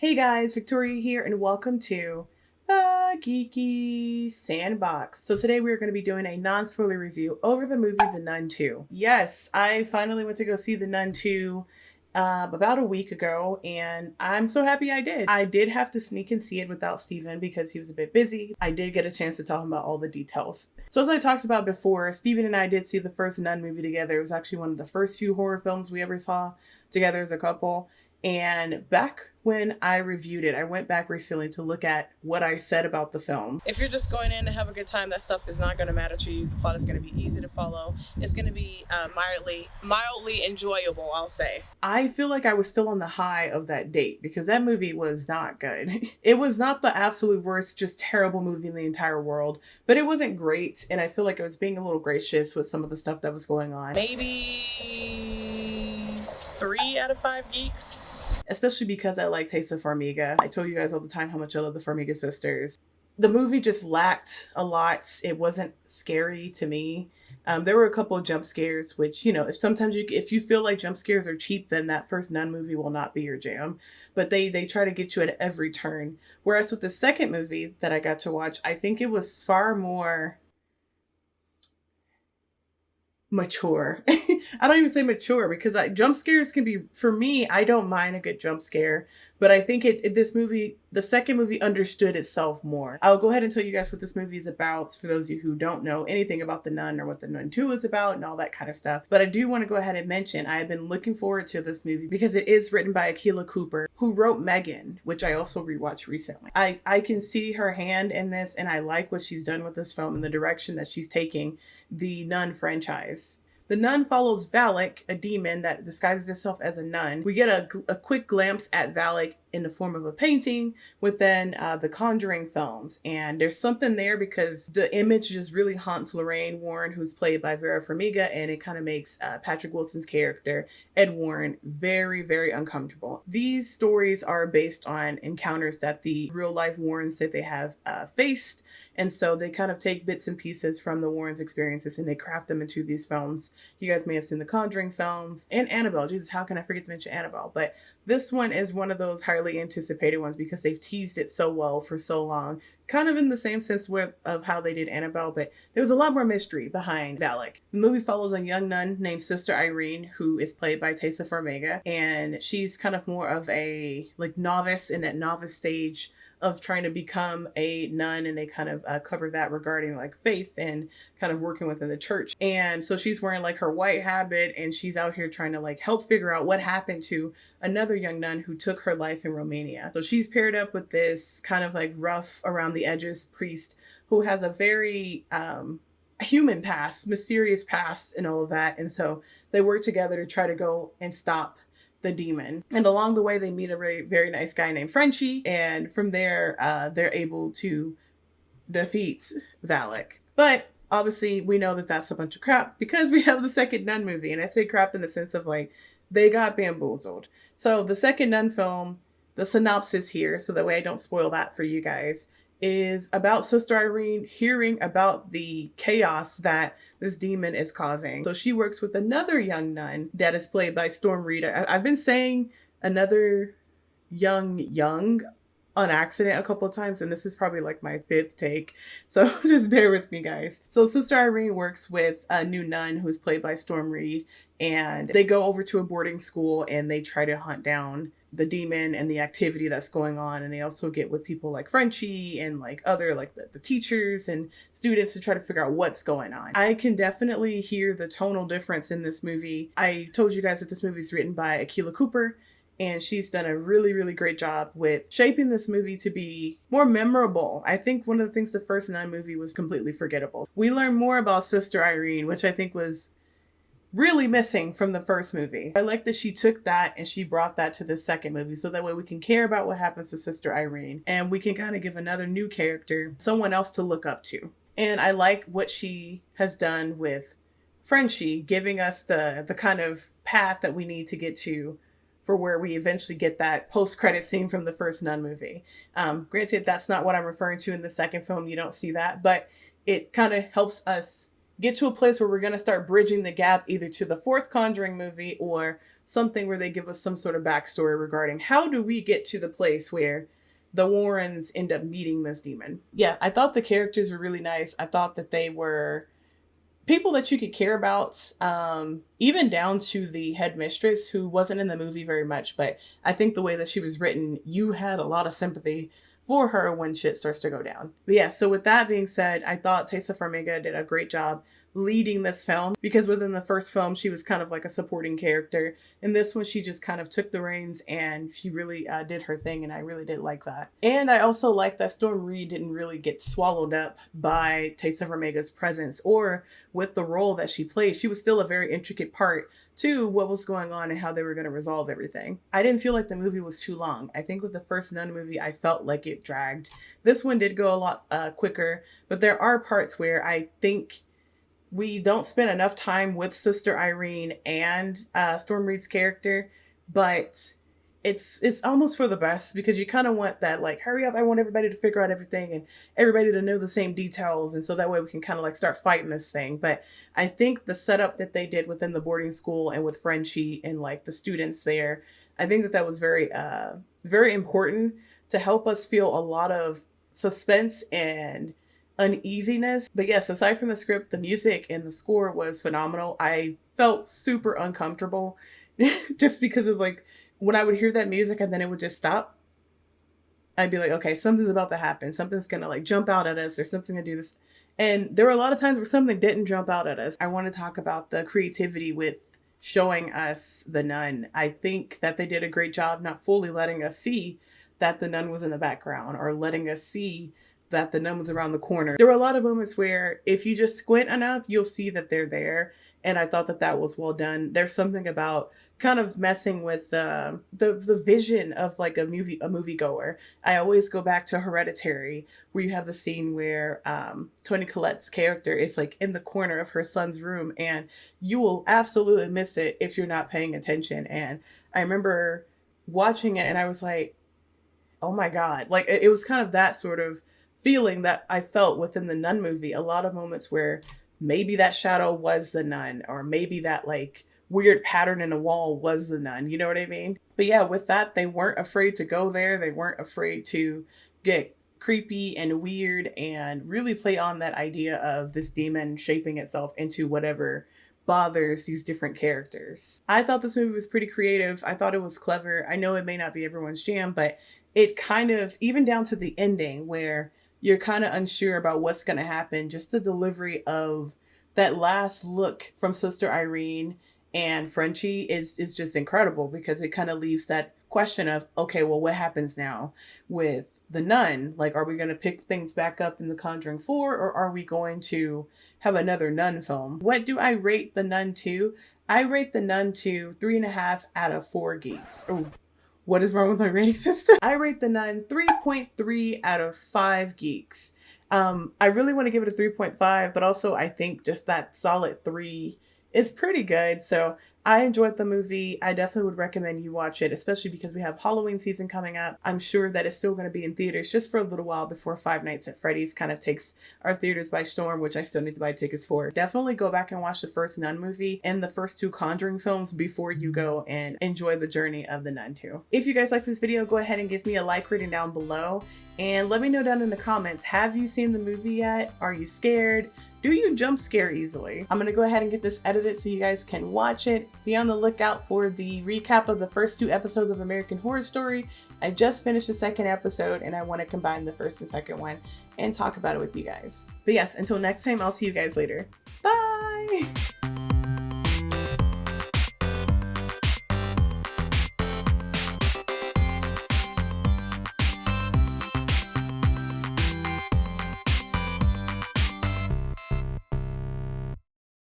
Hey guys, Victoria here, and welcome to the Geeky Sandbox. So today we are going to be doing a non-spoiler review over the movie The Nun II. Yes, I finally went to go see The Nun II about a week ago, and I'm so happy I did. I did have to sneak and see it without Steven because he was a bit busy. I did get a chance to tell him about all the details. So as I talked about before, Steven and I did see the first Nun movie together. It was actually one of the first few horror films we ever saw together as a couple. And back when I reviewed it, I went back recently to look at what I said about the film. If you're just going in to have a good time, that stuff is not going to matter to you. The plot is going to be easy to follow. It's going to be mildly enjoyable, I'll say. I feel like I was still on the high of that date because that movie was not good. It was not the absolute worst, just terrible movie in the entire world, but it wasn't great. And I feel like I was being a little gracious with some of the stuff that was going on. Maybe 3 out of 5 geeks. Especially because I like Taysa Farmiga. I told you guys all the time how much I love the Farmiga sisters. The movie just lacked a lot. It wasn't scary to me. There were a couple of jump scares, which, you know, if you feel like jump scares are cheap, then that first Nun movie will not be your jam. But they try to get you at every turn. Whereas with the second movie that I got to watch, I think it was far more mature. I don't even say mature because jump scares can be, for me, I don't mind a good jump scare, but I think this movie, the second movie, understood itself more. I'll go ahead and tell you guys what this movie is about for those of you who don't know anything about The Nun or what The Nun II is about and all that kind of stuff. But I do want to go ahead and mention I have been looking forward to this movie because it is written by Akilah Cooper, who wrote Megan, which I also rewatched recently. I can see her hand in this, and I like what she's done with this film and the direction that she's taking the Nun franchise. The Nun follows Valak, a demon that disguises itself as a nun. We get a quick glimpse at Valak in the form of a painting within the Conjuring films. And there's something there because the image just really haunts Lorraine Warren, who's played by Vera Farmiga, and it kind of makes Patrick Wilson's character, Ed Warren, very, very uncomfortable. These stories are based on encounters that the real life Warrens that they have faced. And so they kind of take bits and pieces from the Warrens' experiences and they craft them into these films. You guys may have seen the Conjuring films and Annabelle. Jesus, how can I forget to mention Annabelle? But this one is one of those highly anticipated ones because they've teased it so well for so long. Kind of in the same sense of how they did Annabelle, but there was a lot more mystery behind Valak. The movie follows a young nun named Sister Irene, who is played by Taysa Farmiga, and she's kind of more of a novice in that novice stage of trying to become a nun, and they kind of cover that regarding faith and kind of working within the church. And so she's wearing her white habit, and she's out here trying to help figure out what happened to another young nun who took her life in Romania. So she's paired up with this kind of rough around the edges priest who has a very human past, mysterious past, and all of that. And so they work together to try to go and stop the demon. And along the way, they meet a very, very nice guy named Frenchie. And from there, they're able to defeat Valak. But obviously, we know that that's a bunch of crap because we have the second Nun movie. And I say crap in the sense of they got bamboozled. So the second Nun film, the synopsis here, so that way I don't spoil that for you guys, is about Sister Irene hearing about the chaos that this demon is causing. So she works with another young nun that is played by Storm Reed. I've been saying another young on accident a couple of times, and this is probably my 5th take. So just bear with me, guys. So Sister Irene works with a new nun who's played by Storm Reed, and they go over to a boarding school and they try to hunt down the demon and the activity that's going on. And they also get with people like Frenchie and other the teachers and students to try to figure out what's going on. I can definitely hear the tonal difference in this movie. I told you guys that this movie is written by Akilah Cooper, and she's done a really, really great job with shaping this movie to be more memorable. I think one of the things the first Nun movie was completely forgettable. We learn more about Sister Irene, which I think was really missing from the first movie. I like that she took that and she brought that to the second movie, so that way we can care about what happens to Sister Irene and we can kind of give another new character someone else to look up to. And I like what she has done with Frenchie, giving us the kind of path that we need to get to for where we eventually get that post-credit scene from the first Nun movie. Granted, that's not what I'm referring to in the second film. You don't see that, but it kind of helps us get to a place where we're going to start bridging the gap either to the fourth Conjuring movie or something where they give us some sort of backstory regarding how do we get to the place where the Warrens end up meeting this demon. Yeah, I thought the characters were really nice. I thought that they were people that you could care about, even down to the headmistress, who wasn't in the movie very much, but I think the way that she was written, you had a lot of sympathy for her when shit starts to go down. But yeah, so with that being said, I thought Tessa Farmiga did a great job leading this film, because within the first film she was kind of like a supporting character. In this one she just kind of took the reins and she really did her thing, and I really did like that. And I also like that Storm Reid didn't really get swallowed up by Tessa Farmiga's presence or with the role that she played. She was still a very intricate part to what was going on and how they were going to resolve everything. I didn't feel like the movie was too long. I think with the first Nun movie I felt like it dragged. This one did go a lot quicker, but there are parts where I think we don't spend enough time with Sister Irene and Storm Reid's character, but it's almost for the best, because you kind of want that, like, hurry up, I want everybody to figure out everything and everybody to know the same details, and so that way we can kind of like start fighting this thing. But I think the setup that they did within the boarding school and with Frenchie and like the students there, I think that that was very very important to help us feel a lot of suspense and uneasiness. But yes, aside from the script, the music and the score was phenomenal. I felt super uncomfortable just because of, like, when I would hear that music and then it would just stop, I'd be like, okay, something's about to happen. Something's gonna like jump out at us or something to do this. And there were a lot of times where something didn't jump out at us. I want to talk about the creativity with showing us the nun. I think that they did a great job not fully letting us see that the nun was in the background or letting us see that the nun was around the corner. There were a lot of moments where if you just squint enough, you'll see that they're there. And I thought that that was well done. There's something about kind of messing with the vision of like a moviegoer. I always go back to Hereditary, where you have the scene where Toni Collette's character is like in the corner of her son's room, and you will absolutely miss it if you're not paying attention. And I remember watching it and I was like, oh my God. Like it was kind of that sort of feeling that I felt within the Nun movie. A lot of moments where maybe that shadow was the nun, or maybe that like weird pattern in the wall was the nun. You know what I mean? But yeah, with that, they weren't afraid to go there. They weren't afraid to get creepy and weird and really play on that idea of this demon shaping itself into whatever bothers these different characters. I thought this movie was pretty creative. I thought it was clever. I know it may not be everyone's jam, but it kind of, even down to the ending where you're kind of unsure about what's going to happen, just the delivery of that last look from Sister Irene and Frenchie is just incredible, because it kind of leaves that question of, okay, well, what happens now with the nun? Like, are we going to pick things back up in The Conjuring 4, or are we going to have another Nun film? What do I rate The Nun II? I rate The Nun II 3.5 out of 4 geeks. Oh, what is wrong with my rating system? I rate The Nun 3.3 out of 5 geeks. I really want to give it a 3.5, but also I think just that solid 3 is pretty good. So I enjoyed the movie. I definitely would recommend you watch it, especially because we have Halloween season coming up. I'm sure that it's still going to be in theaters just for a little while before Five Nights at Freddy's kind of takes our theaters by storm, which I still need to buy tickets for. Definitely go back and watch the first Nun movie and the first 2 Conjuring films before you go and enjoy the journey of the Nun II. If you guys like this video, go ahead and give me a like rating down below. And let me know down in the comments, have you seen the movie yet? Are you scared? Do you jump scare easily? I'm gonna go ahead and get this edited so you guys can watch it. Be on the lookout for the recap of the first 2 episodes of American Horror Story. I just finished the 2nd episode and I want to combine the 1st and 2nd one and talk about it with you guys. But yes, until next time, I'll see you guys later. Bye!